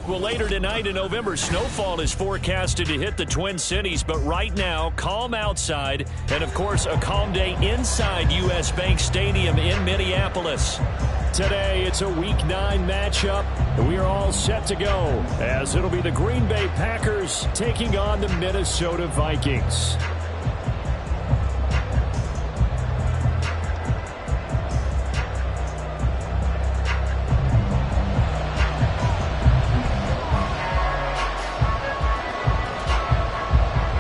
Well, later tonight in November, snowfall is forecasted to hit the Twin Cities, but right now, calm outside, and of course, a calm day inside U.S. Bank Stadium in Minneapolis. Today, it's a Week 9 matchup, and we are all set to go, as it'll be the Green Bay Packers taking on the Minnesota Vikings.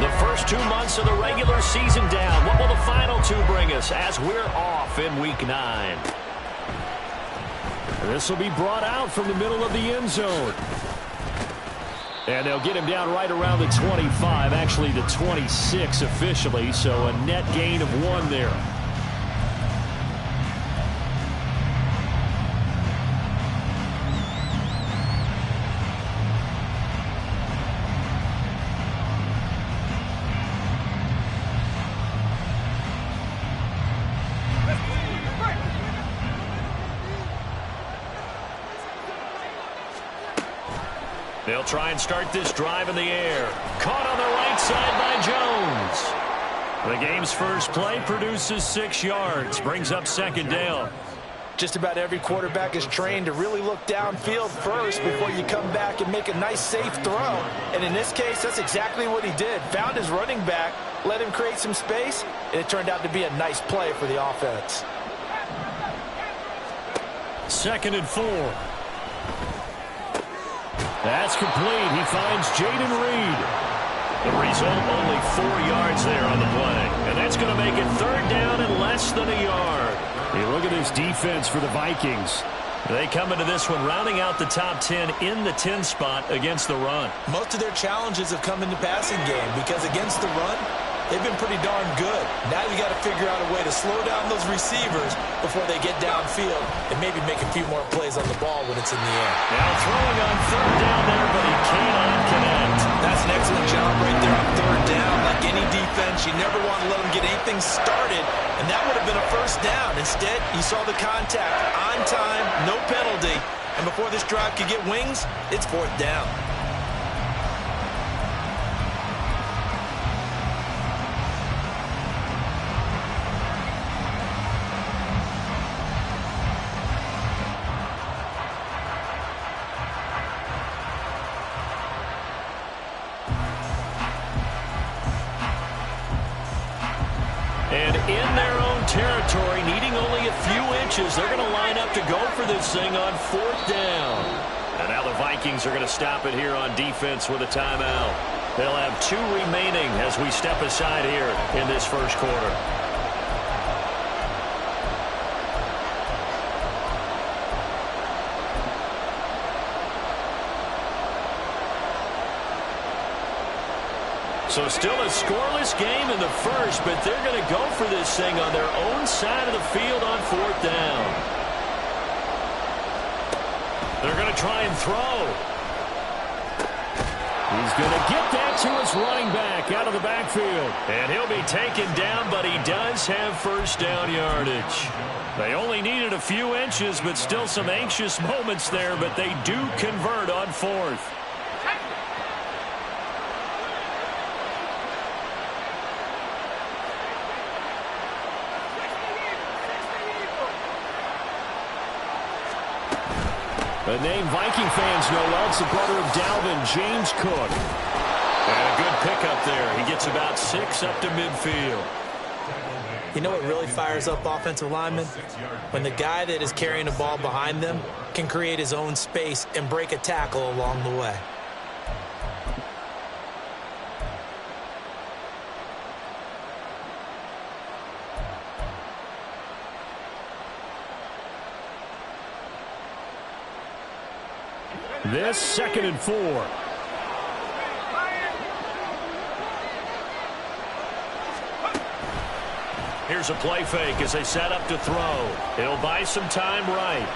The first 2 months of the regular season down. What will the final 2 bring us as we're off in Week 9? This will be brought out from the middle of the end zone. And they'll get him down right around the 25, actually the 26 officially, so a net gain of 1 there. They'll try and start this drive in the air. Caught on the right side by Jones. The game's first play produces 6 yards. Brings up second down. Just about every quarterback is trained to really look downfield first before you come back and make a nice, safe throw. And in this case, that's exactly what he did. Found his running back, let him create some space, and it turned out to be a nice play for the offense. 2nd and 4. That's complete. He finds Jaden Reed. The result, only 4 yards there on the play. And that's going to make it 3rd down and less than a yard. Hey, look at this defense for the Vikings. They come into this one rounding out the top 10 in the 10 spot against the run. Most of their challenges have come in the passing game because against the run, they've been pretty darn good. Now you got to figure out a way to slow down those receivers before they get downfield and maybe make a few more plays on the ball when it's in the air. Now throwing on 3rd down there, but he cannot connect. That's an excellent job right there on 3rd down. Like any defense, you never want to let them get anything started, and that would have been a 1st down. Instead, you saw the contact on time, no penalty, and before this drive could get wings, it's 4th down. And in their own territory, needing only a few inches, they're going to line up to go for this thing on 4th down. And now the Vikings are going to stop it here on defense with a timeout. They'll have 2 remaining as we step aside here in this first quarter. So still a scoreless game in the first, but they're going to go for this thing on their own side of the field on 4th down. They're going to try and throw. He's going to get that to his running back out of the backfield. And he'll be taken down, but he does have 1st down yardage. They only needed a few inches, but still some anxious moments there, but they do convert on 4th. A name Viking fans know well. It's the brother of Dalvin, James Cook. And a good pickup there. He gets about 6 up to midfield. You know what really fires up offensive linemen? When the guy that is carrying the ball behind them can create his own space and break a tackle along the way. This 2nd and 4. Here's a play fake as they set up to throw. It'll buy some time right.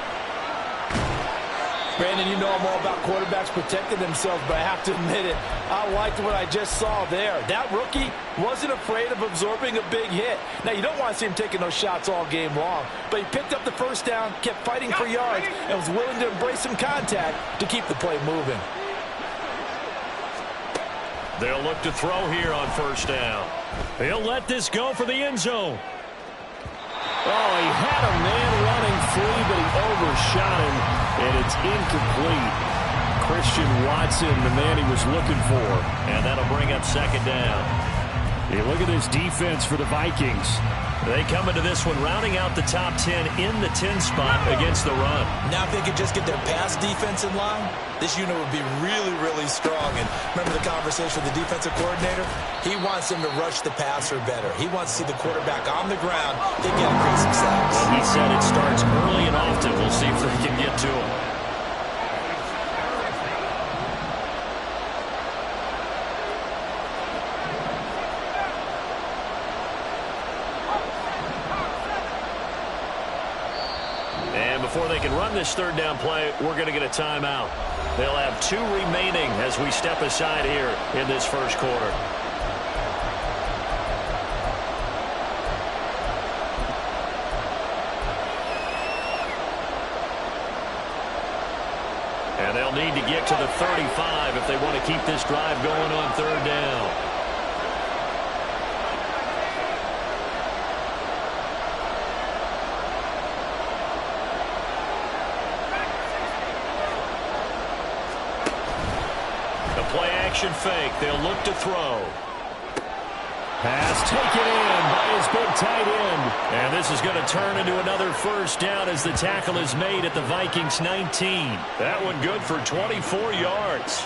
Brandon, you know I'm all about quarterbacks protecting themselves, but I have to admit it, I liked what I just saw there. That rookie wasn't afraid of absorbing a big hit. Now, you don't want to see him taking those shots all game long, but he picked up the first down, kept fighting for yards, and was willing to embrace some contact to keep the play moving. They'll look to throw here on first down. He'll let this go for the end zone. Oh, he had a man running free, but he overshot him, and it's incomplete. Christian Watson, the man he was looking for. And that'll bring up second down. Hey, look at this defense for the Vikings. They come into this one rounding out the top 10 in the 10 spot against the run. Now if they could just get their pass defense in line, this unit would be really, really strong. And remember the conversation with the defensive coordinator? He wants them to rush the passer better. He wants to see the quarterback on the ground. They get to create some sacks. Well, he said it starts early and often. We'll see if they can get to him. Before they can run this third down play, we're going to get a timeout. They'll have 2 remaining as we step aside here in this first quarter. And they'll need to get to the 35 if they want to keep this drive going on third down. Action fake. They'll look to throw. Pass taken in by his big tight end. And this is going to turn into another first down as the tackle is made at the Vikings 19. That one good for 24 yards.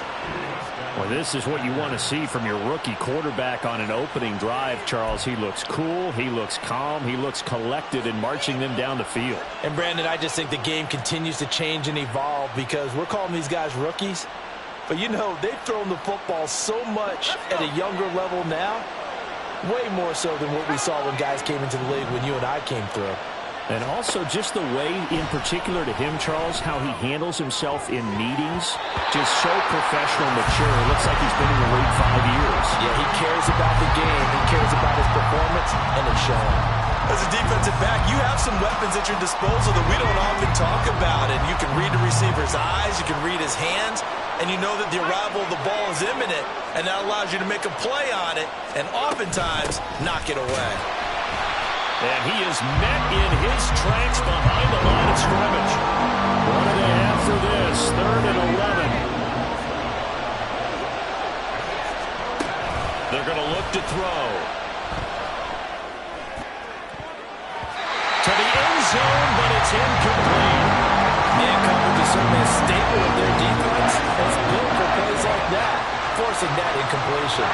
Well, this is what you want to see from your rookie quarterback on an opening drive, Charles. He looks cool. He looks calm. He looks collected in marching them down the field. And, Brandon, I just think the game continues to change and evolve because we're calling these guys rookies. But, you know, they've thrown the football so much at a younger level now, way more so than what we saw when guys came into the league when you and I came through. And also just the way, in particular to him, Charles, how he handles himself in meetings, just so professional, mature. It looks like he's been in the league 5 years. Yeah, he cares about the game. He cares about his performance, and it's showing. As a defensive back, you have some weapons at your disposal that we don't often talk about. And you can read the receiver's eyes, you can read his hands, and you know that the arrival of the ball is imminent, and that allows you to make a play on it and oftentimes knock it away. And he is met in his tracks behind the line of scrimmage. What do they have for this? 3rd and 11. They're going to look to throw. To the end zone, but it's incomplete. Man coverage is certainly a staple of their defense. It's built for plays like that, forcing that incompletion.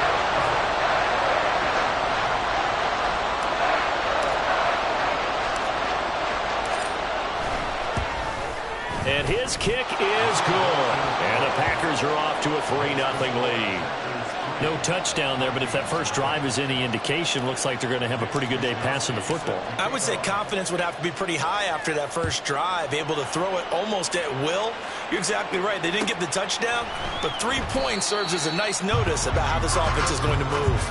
And his kick is good. And the Packers are off to a 3-0 lead. No touchdown there, but if that first drive is any indication, looks like they're going to have a pretty good day passing the football. I would say confidence would have to be pretty high after that first drive, able to throw it almost at will. You're exactly right. They didn't get the touchdown, but 3 points serves as a nice notice about how this offense is going to move.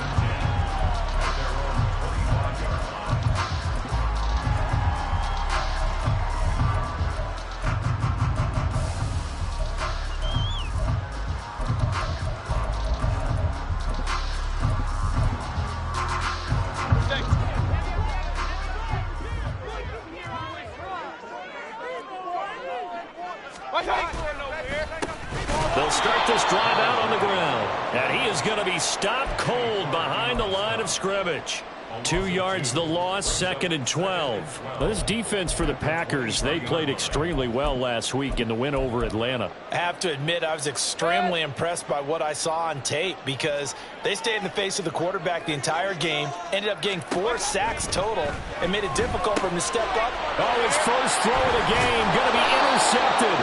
They'll start this drive out on the ground. And he is going to be stopped cold behind the line of scrimmage. 2 yards the loss, 2nd and 12. Well, this defense for the Packers, they played extremely well last week in the win over Atlanta. I have to admit, I was extremely impressed by what I saw on tape because they stayed in the face of the quarterback the entire game, ended up getting 4 sacks total, and made it difficult for him to step up. Oh, his first throw of the game going to be intercepted.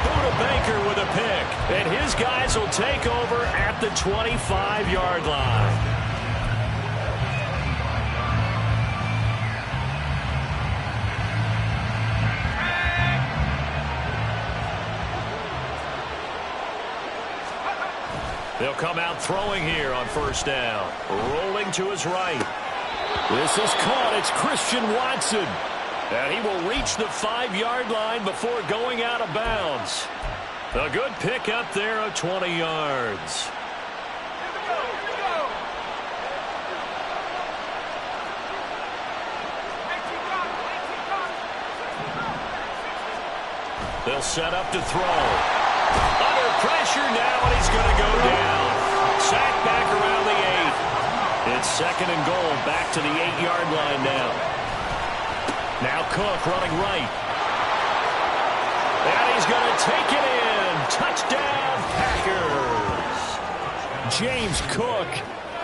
Buda Baker with a pick, and his guys will take over at the 25-yard line. They'll come out throwing here on first down. Rolling to his right. This is caught. It's Christian Watson. And he will reach the 5-yard line before going out of bounds. A good pick up there of 20 yards. They'll set up to throw. Under pressure now, and he's going to go down. Sacked back around the 8. It's 2nd and goal, back to the 8-yard line now. Now Cook running right. And he's going to take it in. Touchdown, Packers. James Cook,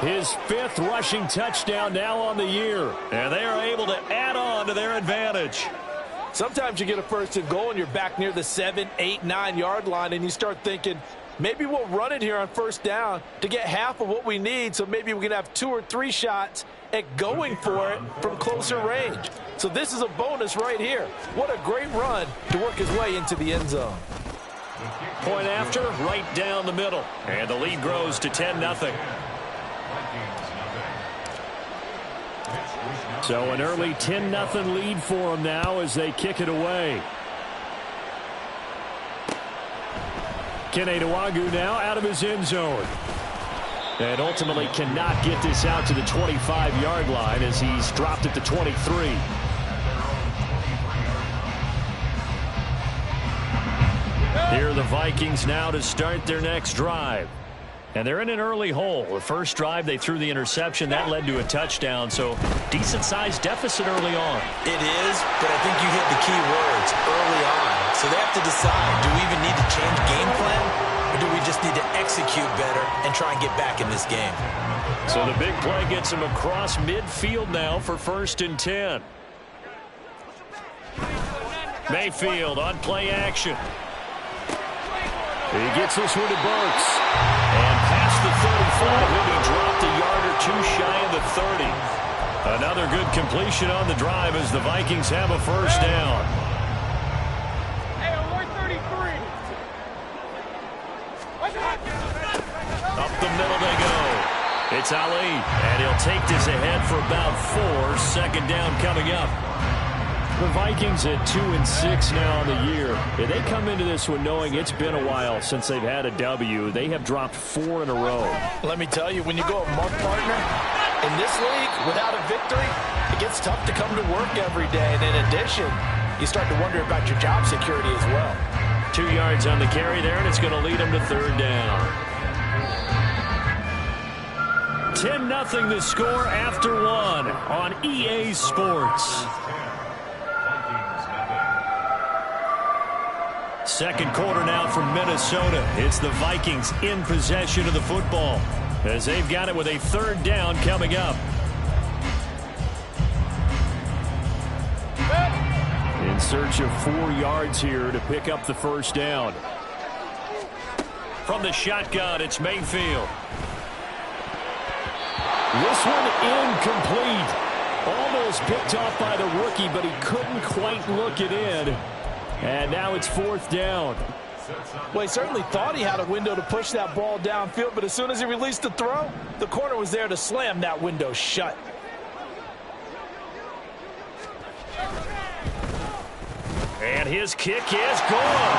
his 5th rushing touchdown now on the year. And they are able to add on to their advantage. Sometimes you get a 1st and goal and you're back near the 7, 8, 9-yard line and you start thinking, maybe we'll run it here on first down to get half of what we need, so maybe we can have 2 or 3 shots at going for it from closer range. So this is a bonus right here. What a great run to work his way into the end zone. Point after, right down the middle. And the lead grows to 10-0. So an early 10-0 lead for them now as they kick it away. Keneduagu now out of his end zone. And ultimately cannot get this out to the 25-yard line as he's dropped at the 23. Here are the Vikings now to start their next drive. And they're in an early hole. The first drive, they threw the interception. That led to a touchdown, so decent-sized deficit early on. It is, but I think you hit the key words early on. So they have to decide, do we even need to change game plan, or do we just need to execute better and try and get back in this game? So the big play gets him across midfield now for 1st and 10. Mayfield on play action. He gets this one to Burks. And past the 35, he'll be dropped a yard or 2 shy of the 30. Another good completion on the drive as the Vikings have a first down. Up the middle they go. It's Ali, and he'll take this ahead for about 4. 2nd down coming up. The Vikings at 2-6 now on the year. If they come into this one knowing it's been a while since they've had a W, they have dropped 4 in a row. Let me tell you, when you go a month partner in this league without a victory, it gets tough to come to work every day. And in addition, you start to wonder about your job security as well. 2 yards on the carry there, and it's going to lead them to 3rd down. 10-0 the score after 1 on EA Sports. 2nd quarter now from Minnesota. It's the Vikings in possession of the football as they've got it with a 3rd down coming up. In search of 4 yards here to pick up the first down. From the shotgun, it's Mayfield. This one incomplete. Almost picked off by the rookie, but he couldn't quite look it in. And now it's 4th down. Well, he certainly thought he had a window to push that ball downfield, but as soon as he released the throw, the corner was there to slam that window shut. And his kick is good.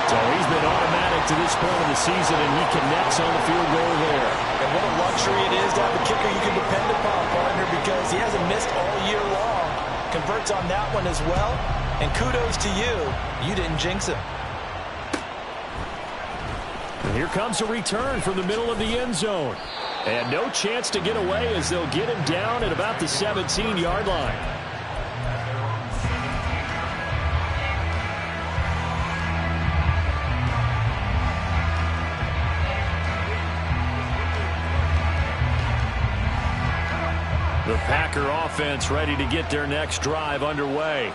So he's been automatic to this point of the season, and he connects on the field goal there. And what a luxury it is to have a kicker you can depend upon, partner, because he hasn't missed all year long. Converts on that one as well. And kudos to you. You didn't jinx him. And here comes a return from the middle of the end zone. And no chance to get away as they'll get him down at about the 17-yard line. The Packer offense ready to get their next drive underway.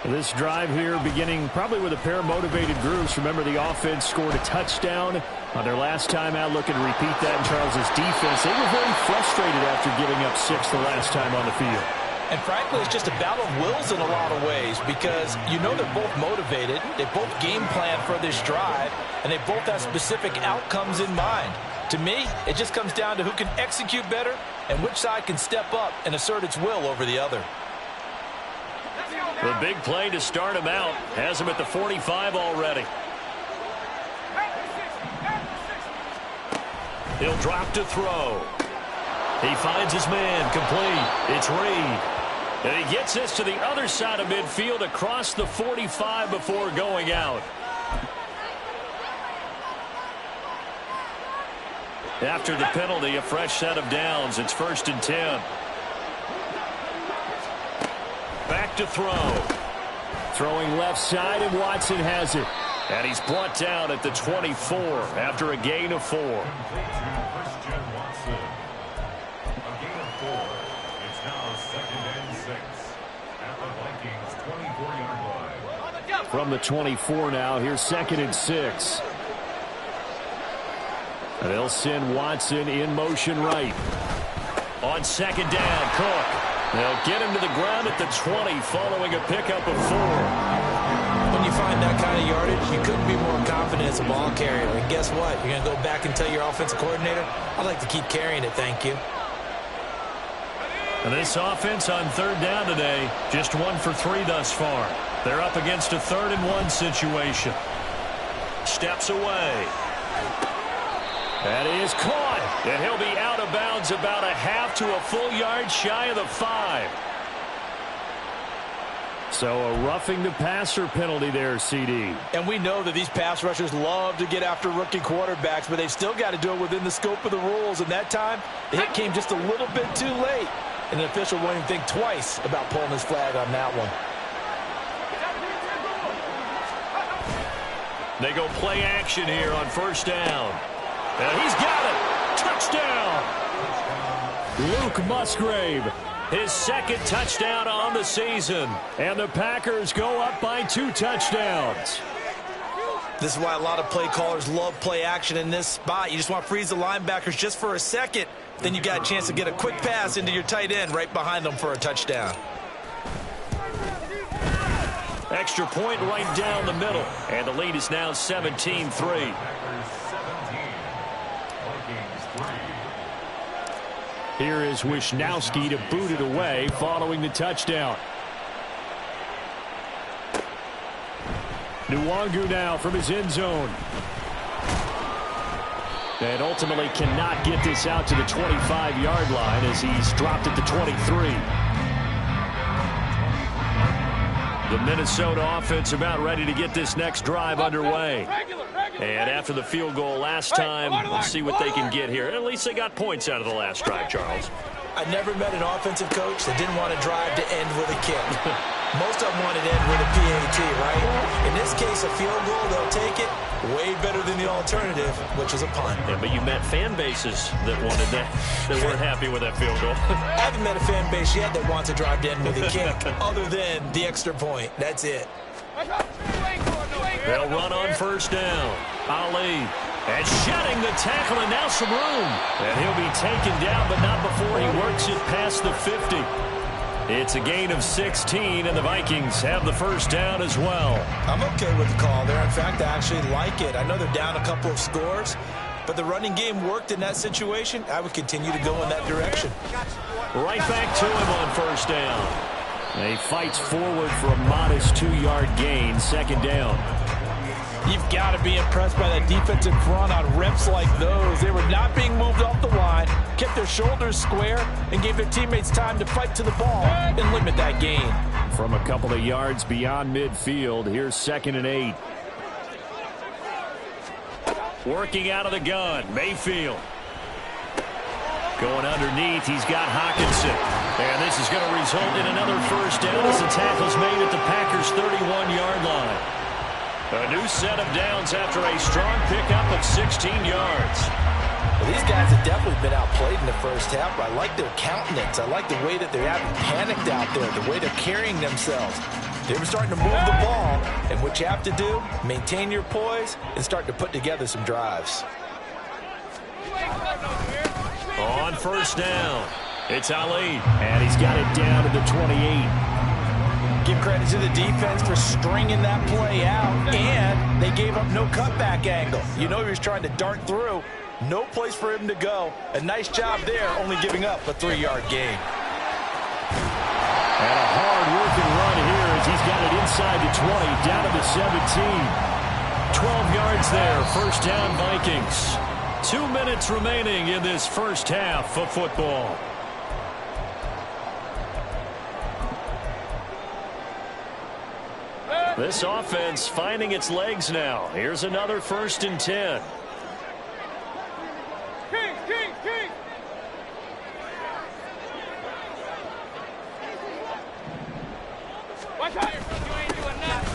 This drive here beginning probably with a pair of motivated groups. Remember, the offense scored a touchdown on their last time out, looking to repeat that in Charles's defense. They were very frustrated after giving up 6 the last time on the field. And frankly, it's just a battle of wills in a lot of ways because you know they're both motivated. They both game plan for this drive, and they both have specific outcomes in mind. To me, it just comes down to who can execute better and which side can step up and assert its will over the other. The big play to start him out has him at the 45 already. He'll drop to throw. He finds his man complete. It's Reed. And he gets this to the other side of midfield across the 45 before going out. After the penalty, a fresh set of downs. It's 1st and 10. Back to throw. Throwing left side, and Watson has it. And he's brought down at the 24 after a gain of 4. From the 24 now, here's 2nd and 6. And they'll send Watson in motion right. On 2nd down, Cook. They'll get him to the ground at the 20 following a pickup of 4. When you find that kind of yardage, you couldn't be more confident as a ball carrier. And guess what? You're going to go back and tell your offensive coordinator, I'd like to keep carrying it, thank you. And this offense on 3rd down today, just 1 for 3 thus far. They're up against a 3rd and 1 situation. Steps away. That is caught. And he'll be out of bounds about a half to a full yard shy of the 5. So a roughing the passer penalty there, CD. And we know that these pass rushers love to get after rookie quarterbacks, but they've still got to do it within the scope of the rules. And that time, the hit came just a little bit too late. And the official won't even think twice about pulling his flag on that one. They go play action here on 1st down. And he's got it. Touchdown. Luke Musgrave. His 2nd touchdown on the season. And the Packers go up by 2 touchdowns. This is why a lot of play callers love play action in this spot. You just want to freeze the linebackers just for a second. Then you got a chance to get a quick pass into your tight end right behind them for a touchdown. Extra point right down the middle. And the lead is now 17-3. Here is Wisnowski to boot it away following the touchdown. Nwangu now from his end zone. And ultimately cannot get this out to the 25-yard line as he's dropped at the 23. The Minnesota offense about ready to get this next drive underway. And after the field goal last time, we'll see what they can get here. At least they got points out of the last drive, Charles. I never met an offensive coach that didn't want to drive to end with a kick. Most of them want to end with a PAT, right? In this case, a field goal, they'll take it. Way better than the alternative, which is a punt. Yeah, but you met fan bases that wanted that, that weren't happy with that field goal. I haven't met a fan base yet that wants to drive to end with a kick, other than the extra point. That's it. They'll run on 1st down. Ali. And shedding the tackle, and now some room. And he'll be taken down, but not before he works it past the 50. It's a gain of 16, and the Vikings have the 1st down as well. I'm okay with the call there. In fact, I actually like it. I know they're down a couple of scores, but the running game worked in that situation. I would continue to go in that direction. Right back to him on 1st down. And he fights forward for a modest 2-yard gain, 2nd down. You've got to be impressed by that defensive front on reps like those. They were not being moved off the line, kept their shoulders square, and gave their teammates time to fight to the ball and limit that gain. From a couple of yards beyond midfield, here's 2nd and 8. Working out of the gun, Mayfield. Going underneath, he's got Hockenson. And this is going to result in another 1st down as the tackle's made at the Packers' 31-yard line. A new set of downs after a strong pickup of 16 yards. Well, these guys have definitely been outplayed in the first half, but I like their countenance. I like the way that they're having panicked out there, the way they're carrying themselves. They were starting to move the ball, and what you have to do, maintain your poise and start to put together some drives. On 1st down, it's Ali. And he's got it down to the 28. Give credit to the defense for stringing that play out, and they gave up no cutback angle. You know he was trying to dart through, No place for him to go. A nice job there, only giving up a 3-yard gain. And a hard-working run here as he's got it inside the 20, down to the 17. 12 yards there, first down Vikings. 2 minutes remaining in this first half of football. This offense finding its legs now. Here's another 1st and 10.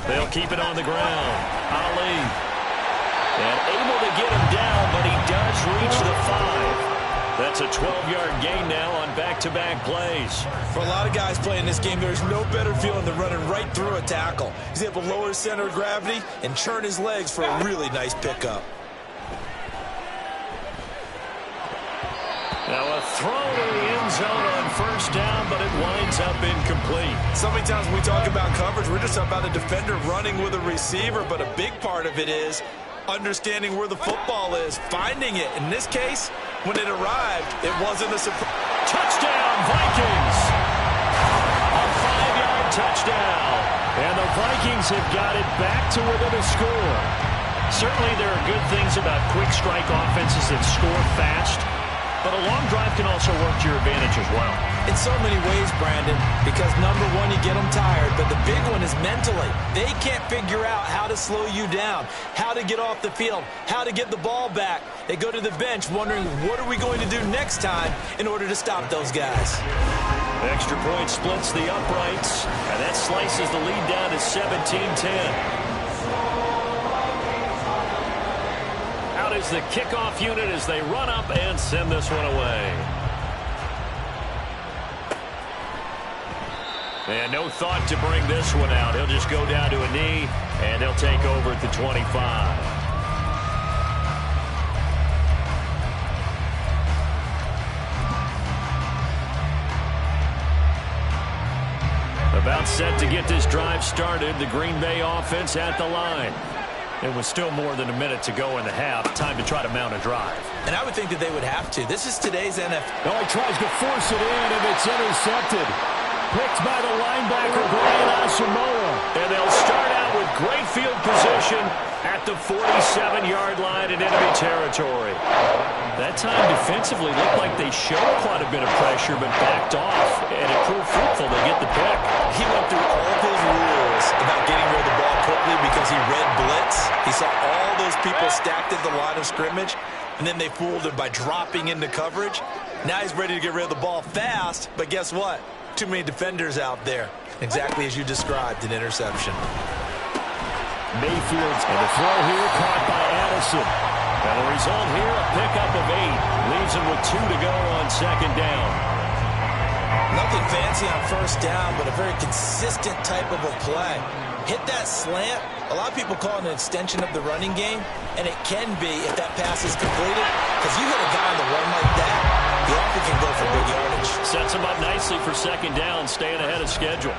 They'll keep it on the ground. Ali. And able to get him down, but he does reach the 5. That's a 12-yard gain now on back-to-back plays. For a lot of guys playing this game, there's no better feeling than running right through a tackle. He's able to lower his center of gravity and churn his legs for a really nice pickup. Now a throw to the end zone on first down, but it winds up incomplete. So many times when we talk about coverage, we're just talking about a defender running with a receiver, but a big part of it is understanding where the football is, finding it. In this case, when it arrived, it wasn't a surprise. Touchdown, Vikings! A 5-yard touchdown. And the Vikings have got it back to within a score. Certainly there are good things about quick strike offenses that score fast. But a long drive can also work to your advantage as well. In so many ways, Brandon, because number one, you get them tired, but the big one is mentally. They can't figure out how to slow you down, how to get off the field, how to get the ball back. They go to the bench wondering, what are we going to do next time in order to stop those guys? Extra point splits the uprights, and that slices the lead down to 17-10. Is the kickoff unit as they run up and send this one away. And no thought to bring this one out. He'll just go down to a knee, and they'll take over at the 25. About set to get this drive started. The Green Bay offense at the line. It was still more than a minute to go in the half. Time to try to mount a drive. And I would think that they would have to. This is today's NFL. Oh, he tries to force it in, and it's intercepted. Picked by the linebacker, Brian Asamoah. And they'll start out with great field position at the 47-yard line in enemy territory. That time defensively looked like they showed quite a bit of pressure, but backed off, and it proved fruitful to get the pick. He went through all of his rules about getting rid of the ball quickly because he read blitz. He saw all those people stacked at the line of scrimmage, and then they fooled him by dropping into coverage. Now he's ready to get rid of the ball fast, but guess what? Too many defenders out there. Exactly as you described, an interception. Mayfield's and the throw here caught by Addison. And the result here, a pickup of 8. Leaves him with 2 to go on second down. Nothing fancy on first down, but a very consistent type of a play. Hit that slant. A lot of people call it an extension of the running game, and it can be if that pass is completed. Because you hit a guy on the run like that, he often can go for big yardage. Sets him up nicely for second down, staying ahead of schedule.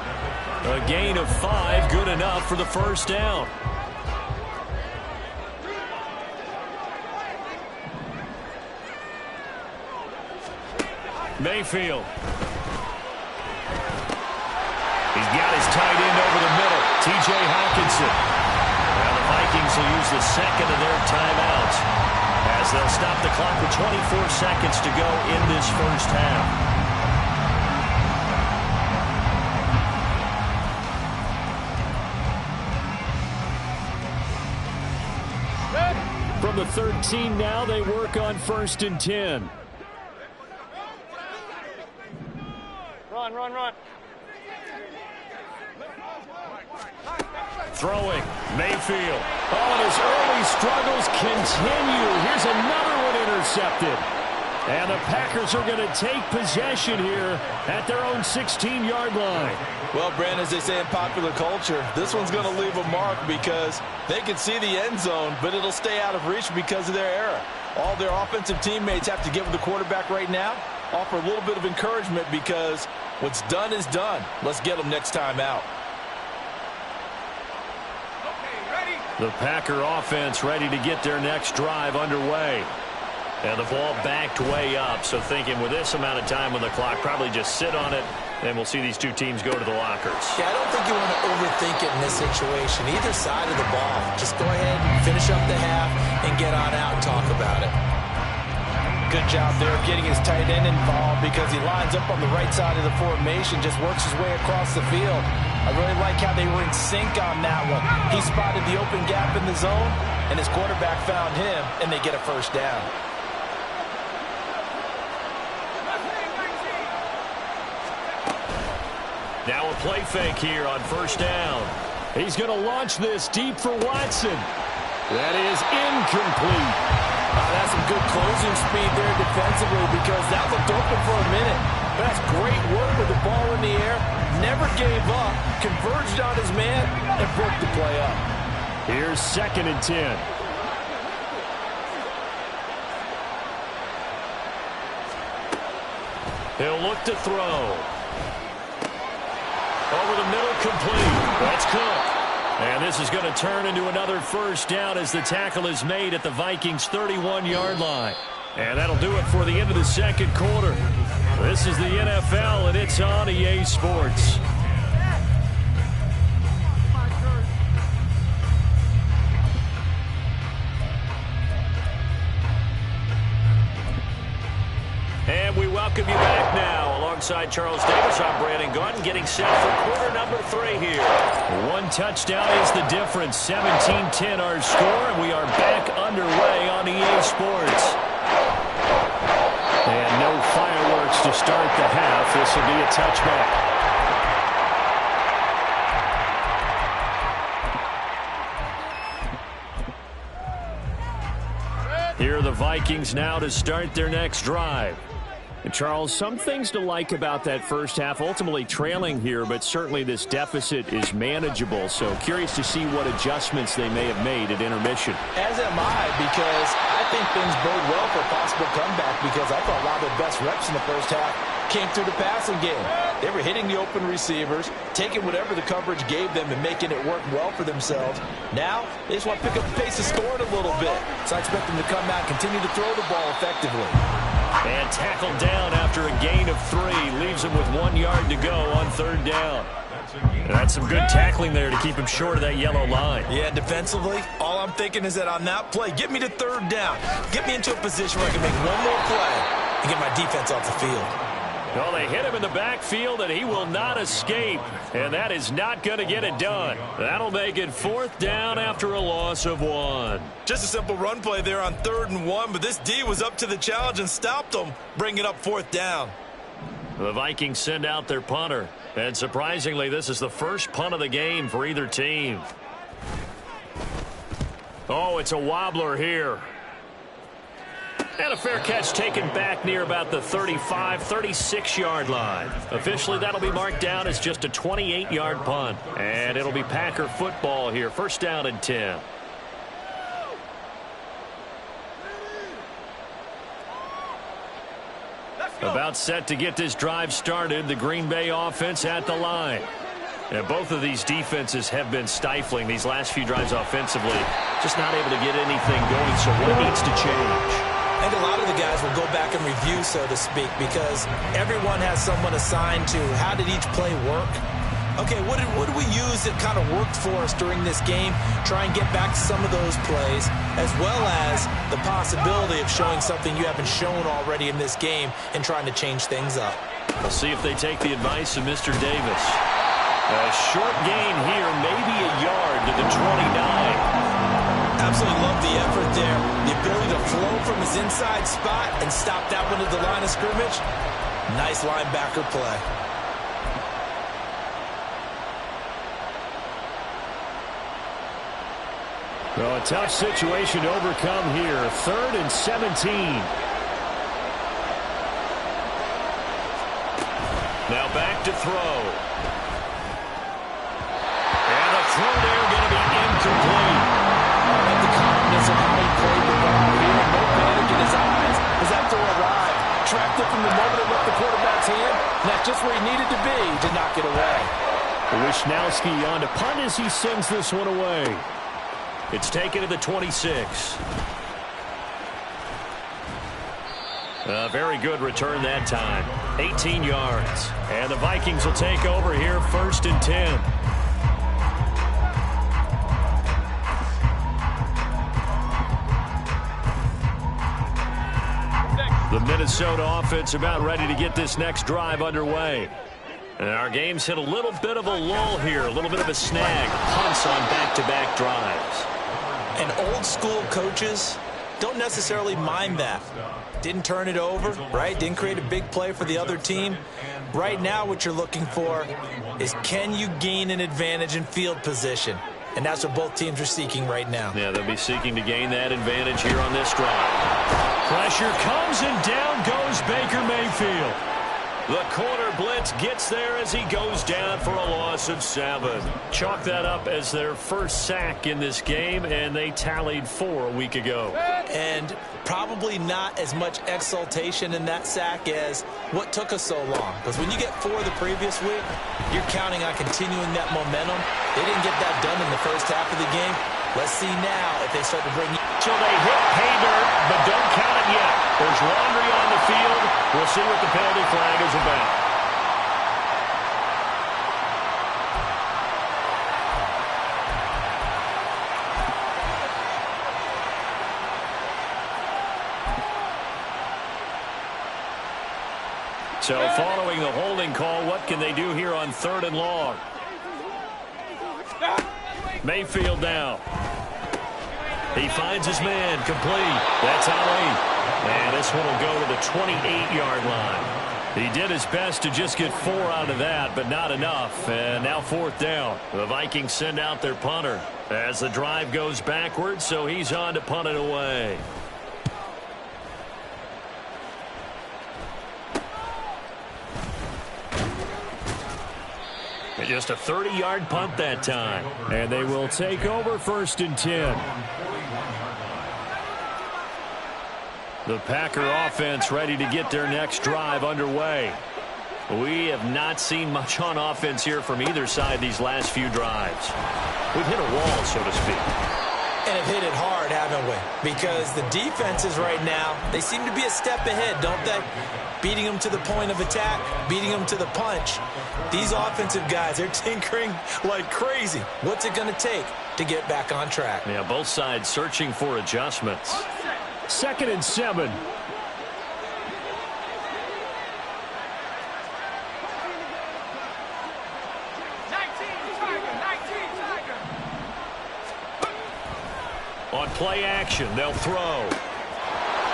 A gain of 5, good enough for the first down. Mayfield. He's got his tight end over the middle, T.J. Hawkinson. Now the Vikings will use the second of their timeouts as they'll stop the clock with 24 seconds to go in this first half. From the 13 now, they work on 1st and 10. Run. Throwing, Mayfield. Oh, and his early struggles continue. Here's another one intercepted. And the Packers are going to take possession here at their own 16-yard line. Well, Brandon, as they say in popular culture, this one's going to leave a mark because they can see the end zone, but it'll stay out of reach because of their error. All their offensive teammates have to give the quarterback right now, offer a little bit of encouragement because what's done is done. Let's get them next time out. The Packer offense ready to get their next drive underway. And the ball backed way up, so thinking with this amount of time on the clock, probably just sit on it, and we'll see these two teams go to the lockers. Yeah, I don't think you want to overthink it in this situation. Either side of the ball. Just go ahead and finish up the half and get on out and talk about it. Good job there getting his tight end involved because he lines up on the right side of the formation, just works his way across the field. I really like how they were in sync on that one. He spotted the open gap in the zone, and his quarterback found him, and they get a first down. Now a play fake here on first down. He's going to launch this deep for Watson. That is incomplete. That's some good closing speed there defensively because that looked open for a minute. But that's great work with the ball in the air. Never gave up, converged on his man, and broke the play up. Here's 2nd and 10. He'll look to throw. Over the middle, complete. That's Cook. And this is going to turn into another first down as the tackle is made at the Vikings' 31-yard line. And that'll do it for the end of the second quarter. This is the NFL, and it's on EA Sports. And we welcome you back now. Alongside Charles Davis, I'm Brandon Gordon, getting set for quarter number 3 here. One touchdown is the difference. 17-10 our score, and we are back underway on EA Sports. And no fireworks to start the half. This will be a touchback. Here are the Vikings now to start their next drive. And Charles, some things to like about that first half. Ultimately trailing here, but certainly this deficit is manageable. So curious to see what adjustments they may have made at intermission. As am I, because I think things bode well for a possible comeback because I thought a lot of their best reps in the first half came through the passing game. They were hitting the open receivers, taking whatever the coverage gave them and making it work well for themselves. Now, they just want to pick up the pace of scoring a little bit. So I expect them to come out and continue to throw the ball effectively. And tackled down after a gain of 3. Leaves him with 1 yard to go on 3rd down. That's some good tackling there to keep him short of that yellow line. Yeah, defensively, all I'm thinking is that on that play, get me to 3rd down. Get me into a position where I can make one more play and get my defense off the field. Well, they hit him in the backfield, and he will not escape. And that is not going to get it done. That'll make it 4th down after a loss of 1. Just a simple run play there on 3rd and 1, but this D was up to the challenge and stopped them, bringing up 4th down. The Vikings send out their punter. And surprisingly, this is the first punt of the game for either team. Oh, it's a wobbler here. And a fair catch taken back near about the 35, 36-yard line. Officially, that'll be marked down as just a 28-yard punt. And it'll be Packer football here. 1st down and 10. About set to get this drive started. The Green Bay offense at the line. And both of these defenses have been stifling these last few drives offensively. Just not able to get anything going, so what needs to change? I think a lot of the guys will go back and review, so to speak, because everyone has someone assigned to how did each play work. Okay, what did we use that kind of worked for us during this game? Try and get back to some of those plays, as well as the possibility of showing something you haven't shown already in this game and trying to change things up. We'll see if they take the advice of Mr. Davis. A short gain here, maybe a yard to the 29. Absolutely love the effort there. The ability to flow from his inside spot and stop that one at the line of scrimmage. Nice linebacker play. Well, a tough situation to overcome here. 3rd and 17. Now back to throw. And the throw there going to be incomplete. The calmness of how he played the ball here. No panic in his eyes as that throw arrived. Tracked it from the moment it left the quarterback's hand. And that's just where he needed to be to knock it away. Wishnowski on to punt as he sends this one away. It's taken to the 26. A very good return that time. 18 yards. And the Vikings will take over here 1st and 10. The Minnesota offense about ready to get this next drive underway. And our game's hit a little bit of a lull here, a little bit of a snag. Punts on back-to-back drives. And old school coaches don't necessarily mind that. Didn't turn it over, right? Didn't create a big play for the other team. Right now what you're looking for is, can you gain an advantage in field position? And that's what both teams are seeking right now. Yeah, they'll be seeking to gain that advantage here on this drive. Pressure comes, and down goes Baker Mayfield. The corner blitz gets there as he goes down for a loss of 7. Chalk that up as their first sack in this game, and they tallied 4 a week ago. And probably not as much exultation in that sack as what took us so long. Because when you get 4 the previous week, you're counting on continuing that momentum. They didn't get that done in the first half of the game. Let's see now if they start to bring... So they hit pay dirt, but don't count it yet. There's laundry on the field. We'll see what the penalty flag is about. So following the holding call, what can they do here on 3rd and long? Mayfield now. He finds his man, complete. That's Ali. And this one will go to the 28-yard line. He did his best to just get 4 out of that, but not enough. And now 4th down. The Vikings send out their punter as the drive goes backwards, so he's on to punt it away. Just a 30-yard punt that time. And they will take over 1st and 10. The Packer offense ready to get their next drive underway. We have not seen much on offense here from either side these last few drives. We've hit a wall, so to speak. And have hit it hard, haven't we? Because the defenses right now, they seem to be a step ahead, don't they? Beating them to the point of attack, beating them to the punch. These offensive guys, they're tinkering like crazy. What's it going to take to get back on track? Yeah, both sides searching for adjustments. 2nd and 7. On play action, they'll throw.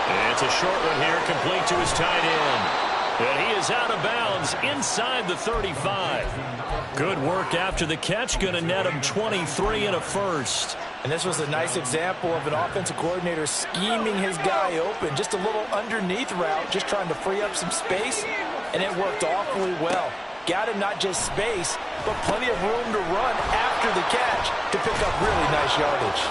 And it's a short one here, complete to his tight end. And he is out of bounds inside the 35. Good work after the catch, going to net him 23 and a first. And this was a nice example of an offensive coordinator scheming his guy open. Just a little underneath route, just trying to free up some space. And it worked awfully well. Got him not just space, but plenty of room to run after the catch to pick up really nice yardage.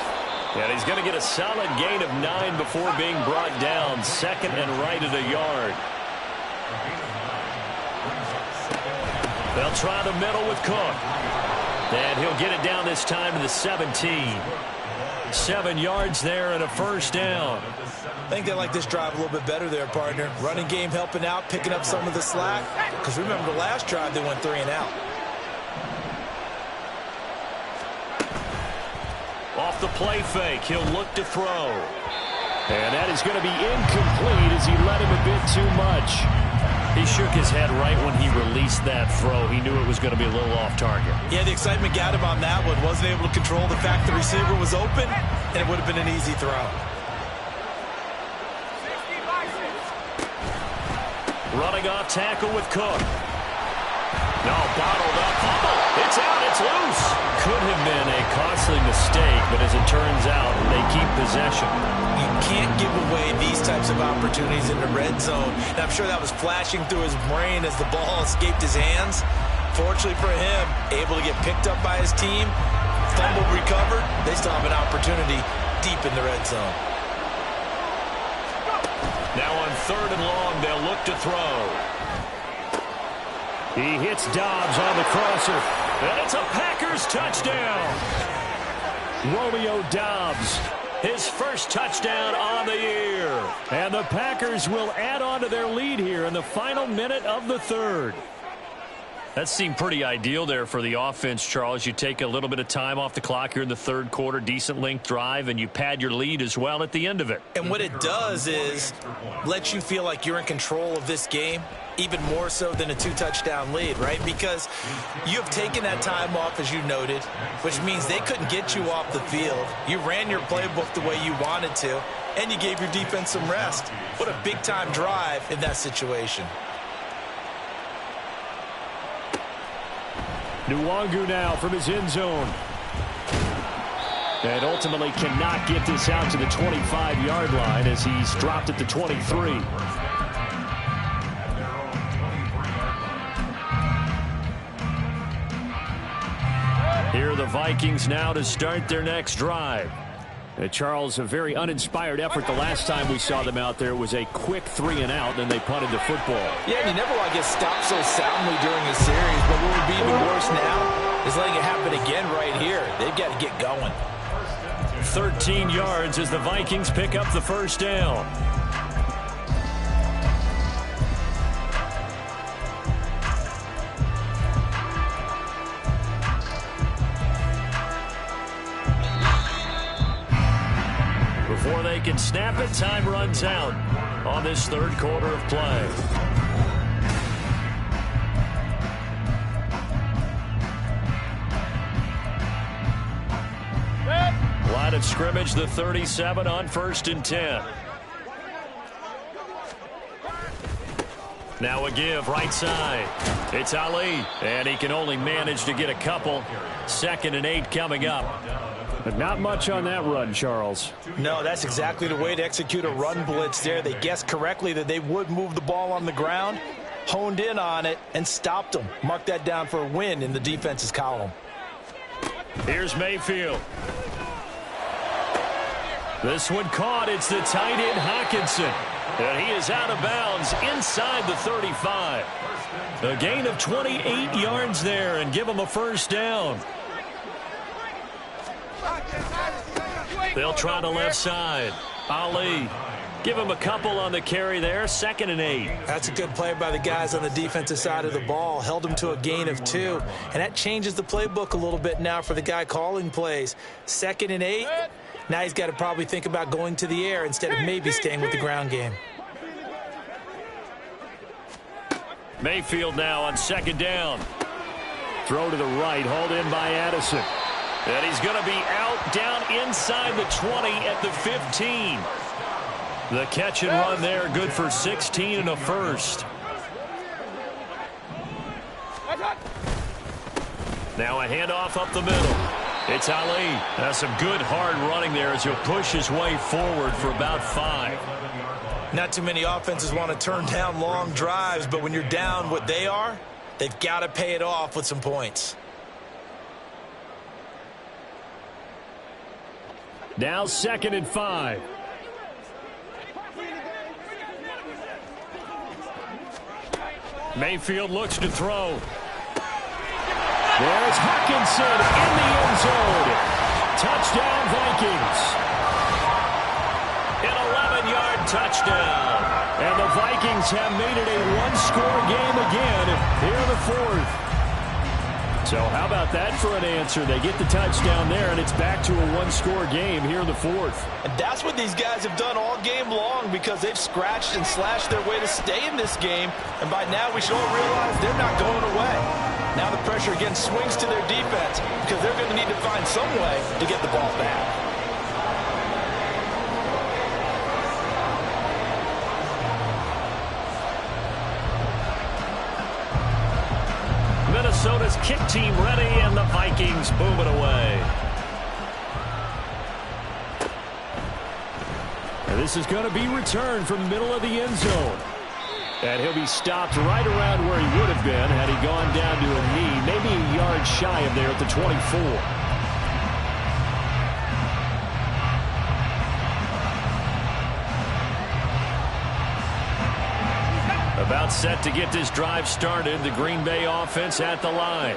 And he's going to get a solid gain of 9 before being brought down. 2nd and right at a yard. They'll try the middle with Cook. And he'll get it down this time to the 17. 7 yards there and a first down. I think they like this drive a little bit better there, partner. Running game helping out, picking up some of the slack. Because remember the last drive they went 3 and out. Off the play fake, he'll look to throw. And that is going to be incomplete as he let him a bit too much. He shook his head right when he released that throw. He knew it was going to be a little off target. Yeah, the excitement got him on that one. Wasn't able to control the fact the receiver was open, and it would have been an easy throw. Running off tackle with Cook. No, bottled up. Fumble. It's out. It's loose. Could have been a costly mistake, but as it turns out, they keep possession. You can't give away these types of opportunities in the red zone. And I'm sure that was flashing through his brain as the ball escaped his hands. Fortunately for him, able to get picked up by his team, fumbled, recovered. They still have an opportunity deep in the red zone. Now on 3rd and long, they'll look to throw. He hits Dobbs on the crosser. And it's a Packers touchdown. Romeo Dobbs. his first touchdown on the year. And the Packers will add on to their lead here in the final minute of the third. That seemed pretty ideal there for the offense, Charles. You take a little bit of time off the clock here in the third quarter, decent length drive, and you pad your lead as well at the end of it. And what it does is let you feel like you're in control of this game, even more so than a 2-touchdown lead, right? Because you have taken that time off, as you noted, which means they couldn't get you off the field. You ran your playbook the way you wanted to, and you gave your defense some rest. What a big-time drive in that situation. Nwangu now from his end zone. And ultimately cannot get this out to the 25-yard line as he's dropped at the 23. Here are the Vikings now to start their next drive. Charles, a very uninspired effort the last time we saw them out there. It was a quick 3-and-out, then they punted the football. Yeah, and you never want to get stopped so soundly during a series, but what would be even worse now is letting it happen again right here. They've got to get going. 13 yards as the Vikings pick up the first down. Before they can snap it, time runs out on this third quarter of play. Line of scrimmage, the 37 on 1st and 10. Now a give right side. It's Ali, and he can only manage to get a couple. 2nd and 8 coming up. But not much on that run, Charles. No, that's exactly the way to execute a run blitz there. They guessed correctly that they would move the ball on the ground, honed in on it, and stopped them. Mark that down for a win in the defense's column. Here's Mayfield. This one caught. It's the tight end, Hawkinson. And he is out of bounds inside the 35. A gain of 28 yards there and give him a first down. They'll try the left side. Ali, give him a couple on the carry there. 2nd and 8. That's a good play by the guys on the defensive side of the ball. Held him to a gain of 2. And that changes the playbook a little bit now for the guy calling plays. 2nd and 8. Now he's got to probably think about going to the air instead of maybe staying with the ground game. Mayfield now on 2nd down. Throw to the right, hauled in by Addison. And he's going to be out down inside the 20 at the 15. The catch and run there, good for 16 and a first. Now a handoff up the middle. It's Ali. That's some good hard running there as he'll push his way forward for about 5. Not too many offenses want to turn down long drives, but when you're down what they are, they've got to pay it off with some points. Now 2nd and 5. Mayfield looks to throw. There's Hawkinson in the end zone. Touchdown, Vikings. An 11-yard touchdown. And the Vikings have made it a one-score game again here in the fourth. So how about that for an answer? They get the touchdown there, and it's back to a one-score game here in the fourth. And that's what these guys have done all game long because they've scratched and slashed their way to stay in this game. And by now we should all realize they're not going away. Now the pressure again swings to their defense because they're going to need to find some way to get the ball back. Minnesota's kick team ready, and the Vikings boom it away. And this is going to be returned from the middle of the end zone. And he'll be stopped right around where he would have been had he gone down to a knee, maybe a yard shy of there at the 24. About set to get this drive started. The Green Bay offense at the line.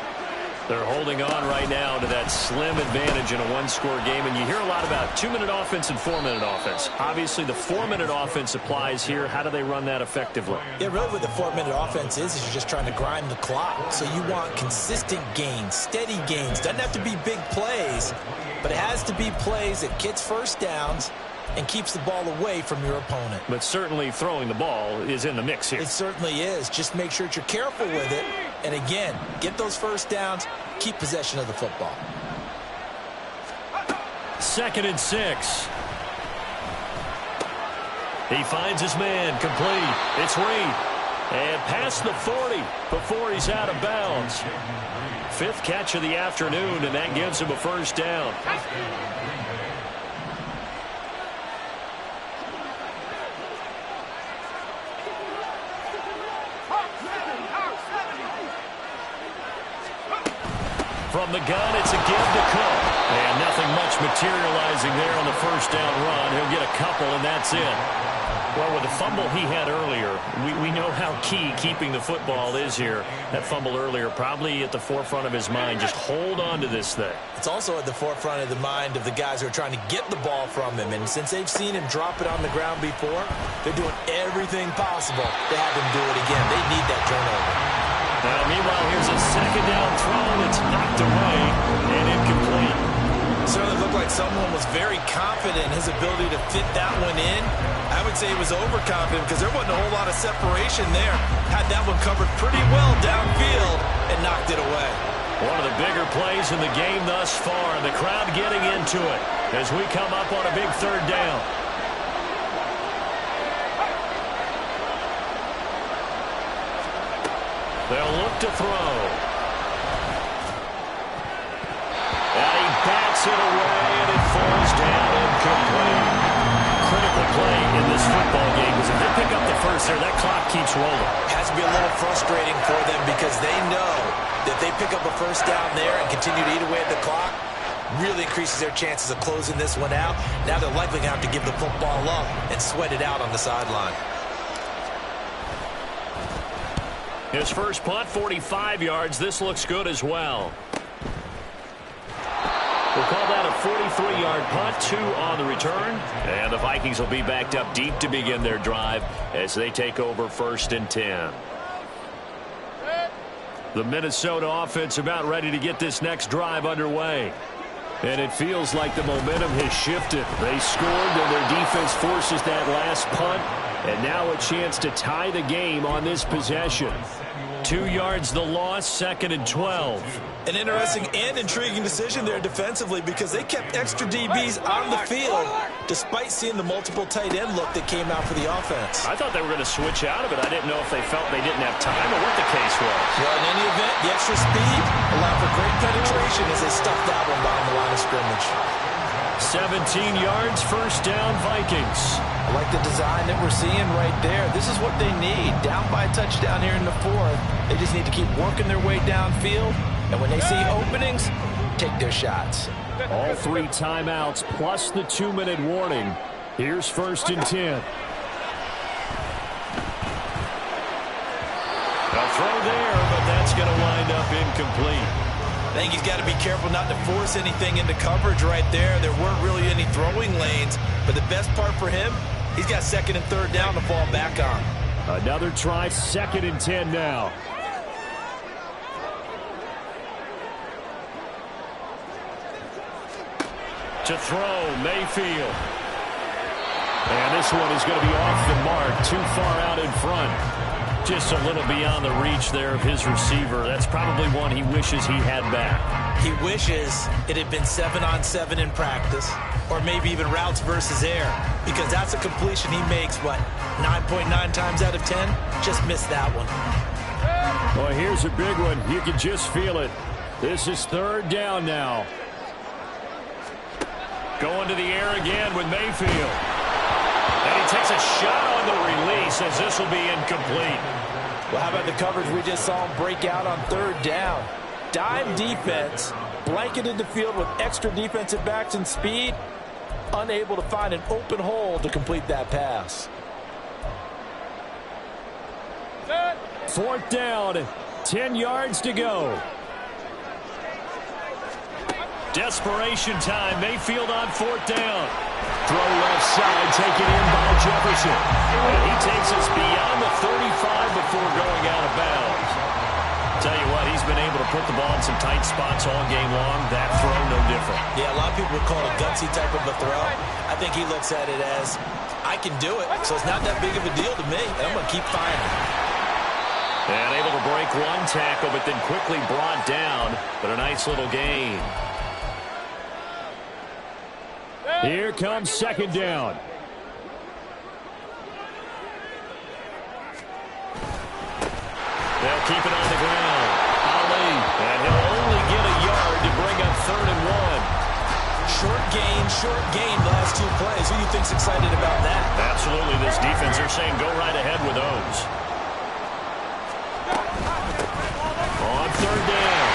They're holding on right now to that slim advantage in a one-score game, and you hear a lot about 2-minute offense and 4-minute offense. Obviously, the 4-minute offense applies here. How do they run that effectively? Yeah, really what the 4-minute offense is you're just trying to grind the clock. So you want consistent gains, steady gains. Doesn't have to be big plays, but it has to be plays that gets first downs and keeps the ball away from your opponent. But certainly throwing the ball is in the mix here. It certainly is. Just make sure that you're careful with it. And again, get those first downs, keep possession of the football. 2nd and 6. He finds his man, complete. It's Reed. And past the 40 before he's out of bounds. 5th catch of the afternoon, and that gives him a first down. From the gun, it's a give to Cook. And nothing much materializing there on the first down run. He'll get a couple, and that's it. Well, with the fumble he had earlier, we know how key keeping the football is here. That fumble earlier probably at the forefront of his mind. Just hold on to this thing. It's also at the forefront of the mind of the guys who are trying to get the ball from him. And since they've seen him drop it on the ground before, they're doing everything possible to have him do it again. They need that turnover. Now, meanwhile, here's a 2nd down throw. It's knocked away and incomplete. Certainly looked like someone was very confident in his ability to fit that one in. I would say he was overconfident because there wasn't a whole lot of separation there. Had that one covered pretty well downfield and knocked it away. One of the bigger plays in the game thus far, and the crowd getting into it as we come up on a big 3rd down. They'll look to throw. And he bats it away, and it falls down incomplete. Critical play in this football game, because if they pick up the first there, that clock keeps rolling. It has to be a little frustrating for them because they know that if they pick up a first down there and continue to eat away at the clock, really increases their chances of closing this one out. Now they're likely going to have to give the football up and sweat it out on the sideline. His first punt, 45 yards. This looks good as well. We'll call that a 43-yard punt, 2 on the return. And the Vikings will be backed up deep to begin their drive as they take over 1st and 10. The Minnesota offense about ready to get this next drive underway. And it feels like the momentum has shifted. They scored, and their defense forces that last punt. And now a chance to tie the game on this possession. 2 yards the loss, 2nd and 12. An interesting and intriguing decision there defensively because they kept extra DBs on the field despite seeing the multiple tight end look that came out for the offense. I thought they were going to switch out of it. I didn't know if they felt they didn't have time or what the case was. Well, in any event, the extra speed allowed for great penetration as they stuffed that one behind the line of scrimmage. 17 yards, first down, Vikings. I like the design that we're seeing right there. This is what they need. Down by a touchdown here in the 4th. They just need to keep working their way downfield. And when they see openings, take their shots. All 3 timeouts plus the 2-minute warning. Here's 1st and 10. A throw there, but that's going to wind up incomplete. I think he's got to be careful not to force anything into coverage right there. There weren't really any throwing lanes. But the best part for him, he's got 2nd and 3rd down to fall back on. Another try, 2nd and 10 now. To throw, Mayfield. And this one is going to be off the mark, too far out in front. Just a little beyond the reach there of his receiver. That's probably one he wishes he had back. He wishes it had been 7-on-7 in practice, or maybe even routes versus air, because that's a completion he makes, what, 9.9 times out of 10? Just missed that one. Well, here's a big one. You can just feel it. This is 3rd down now. Going to the air again with Mayfield. And he takes a shot on the release as this will be incomplete. Well, how about the coverage we just saw him break out on 3rd down? Dime defense, blanketed the field with extra defensive backs and speed, unable to find an open hole to complete that pass. 4th down, 10 yards to go. Desperation time. Mayfield on 4th down. Throw left side, taken in by Jefferson. And he takes us beyond the 35 before going out of bounds. Tell you what, he's been able to put the ball in some tight spots all game long. That throw, no different. Yeah, a lot of people would call it a gutsy type of a throw. I think he looks at it as, I can do it, so it's not that big of a deal to me, and I'm going to keep firing. And able to break one tackle, but then quickly brought down. But a nice little gain. Here comes 2nd down. They'll keep it on the ground. Ali, and he'll only get a yard to bring up 3rd and 1. Short gain the last 2 plays. Who do you think's excited about that? Absolutely, this defense, they're saying go right ahead with those. On 3rd down,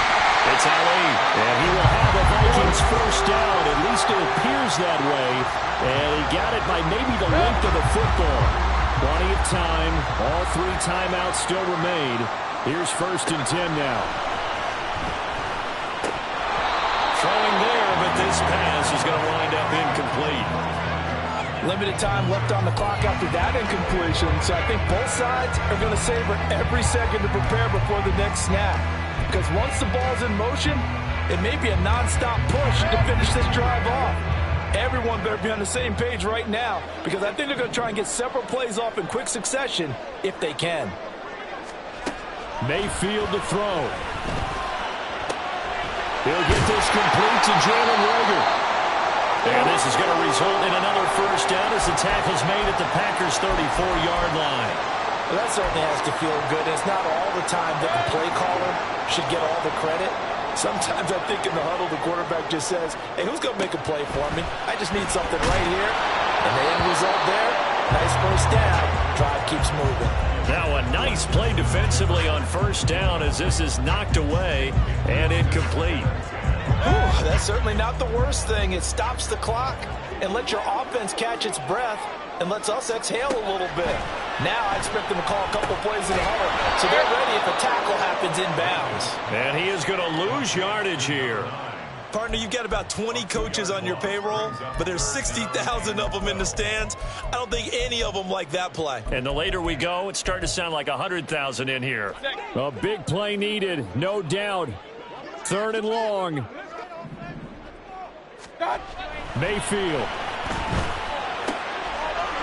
it's Ali, and he will have the Vikings 1st down. At least it appears that way, and he got it by maybe the length of the football. Plenty of time. All 3 timeouts still remain. Here's 1st and 10 now. Throwing there, but this pass is going to wind up incomplete. Limited time left on the clock after that incompletion, so I think both sides are going to savor every second to prepare before the next snap. Because once the ball's in motion, it may be a non-stop push to finish this drive off. Everyone better be on the same page right now, because I think they're going to try and get several plays off in quick succession if they can. Mayfield to throw. He'll get this complete to Jalen Reagor. And this is going to result in another 1st down as the tackle's made at the Packers' 34-yard line. Well, that certainly has to feel good. It's not all the time that the play caller should get all the credit. Sometimes I think in the huddle, the quarterback just says, hey, who's going to make a play for me? I just need something right here. And the end result there, nice 1st down. Drive keeps moving. Now a nice play defensively on 1st down as this is knocked away and incomplete. Whew, that's certainly not the worst thing. It stops the clock and lets your offense catch its breath and lets us exhale a little bit. Now I expect them to call a couple plays in the huddle, so they're ready if a tackle happens inbounds. And he is going to lose yardage here. Partner, you've got about 20 coaches on your payroll, but there's 60,000 of them in the stands. I don't think any of them like that play. And the later we go, it's starting to sound like 100,000 in here. A big play needed, no doubt. 3rd and long. Mayfield.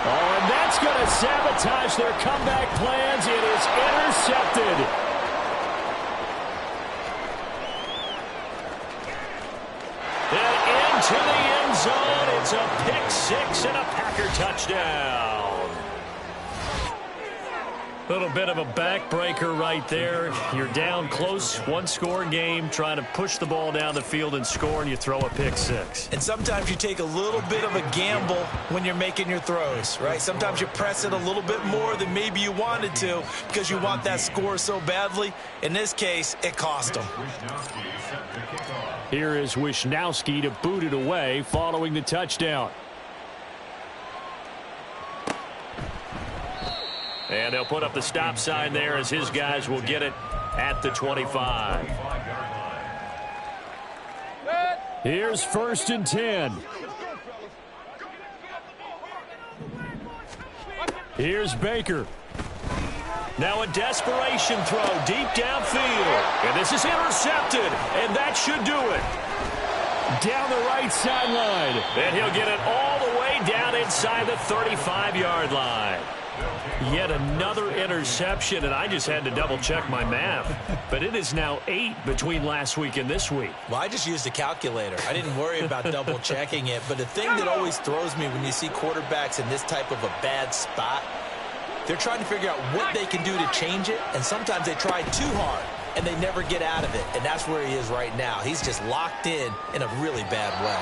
Oh, and that's going to sabotage their comeback plans. It is intercepted. And into the end zone. It's a pick-6 and a Packer touchdown. A little bit of a backbreaker right there. You're down close, 1-score game, trying to push the ball down the field and score, and you throw a pick-6. And sometimes you take a little bit of a gamble when you're making your throws, right? Sometimes you press it a little bit more than maybe you wanted to because you want that score so badly. In this case, it cost them. Here is Wisnowski to boot it away following the touchdown. And they'll put up the stop sign there as his guys will get it at the 25. Here's 1st and 10. Here's Baker. Now a desperation throw deep downfield. And this is intercepted. And that should do it. Down the right sideline. And he'll get it all the way down inside the 35-yard line. Yet another interception, and I just had to double-check my math. But it is now 8 between last week and this week. Well, I just used a calculator. I didn't worry about double-checking it. But the thing that always throws me when you see quarterbacks in this type of a bad spot, they're trying to figure out what they can do to change it, and sometimes they try too hard, and they never get out of it. And that's where he is right now. He's just locked in a really bad way.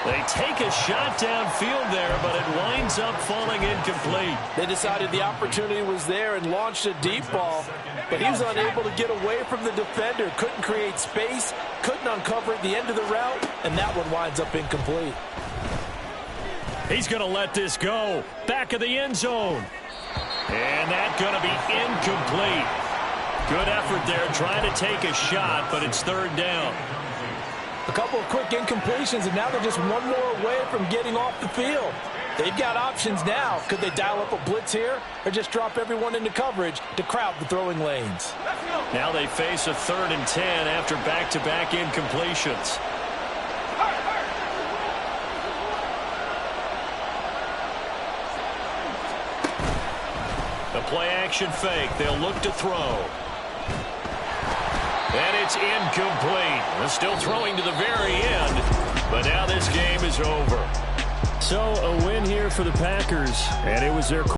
They take a shot downfield there, but it winds up falling incomplete. They decided the opportunity was there and launched a deep ball, but he was unable to get away from the defender. Couldn't create space, couldn't uncover at the end of the route, and that one winds up incomplete. He's going to let this go. Back of the end zone. And that's going to be incomplete. Good effort there trying to take a shot, but it's 3rd down. A couple of quick incompletions, and now they're just one more away from getting off the field. They've got options now. Could they dial up a blitz here or just drop everyone into coverage to crowd the throwing lanes? Now they face a 3rd and 10 after back-to-back incompletions. The play-action fake. They'll look to throw. And it's incomplete. They're still throwing to the very end, but now this game is over. So a win here for the Packers, and it was their